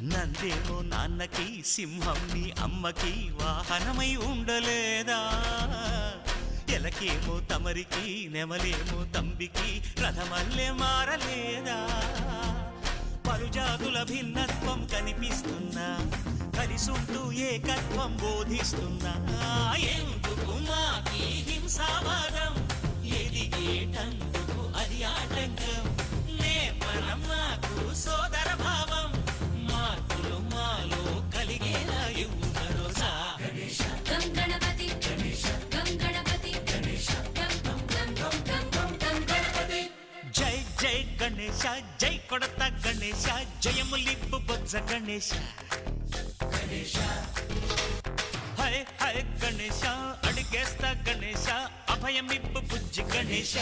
నందేమో నాన్నకి సింహం నీ అమ్మకి వాహనమై ఉండలేదా ఎలకేమో తమరికి నెమలేమో తంబికి రథమల్లే మారలేదా పలుజాతుల భిన్నత్వం కనిపిస్తున్నా కలిసుంటూ ఏకత్వం బోధిస్తున్నా ఎందుకు మాకి హింసావాదం ఎదిగేటందుకు అది ఆటంకం నేపరం నాకు సోదర భావం మార్పులు మాలో కలిగేలా ఇవ్వు భరోసా గం గణపతి గం గణపతి గం గణపతి జై జై గణేశ జై కొడత గణేశ జయములిప్పు బొజ్జ గణేశ హై హై గణేశ అడిగేస్తా గణేశ అభయమిప్పు బుజ్జి గణేశ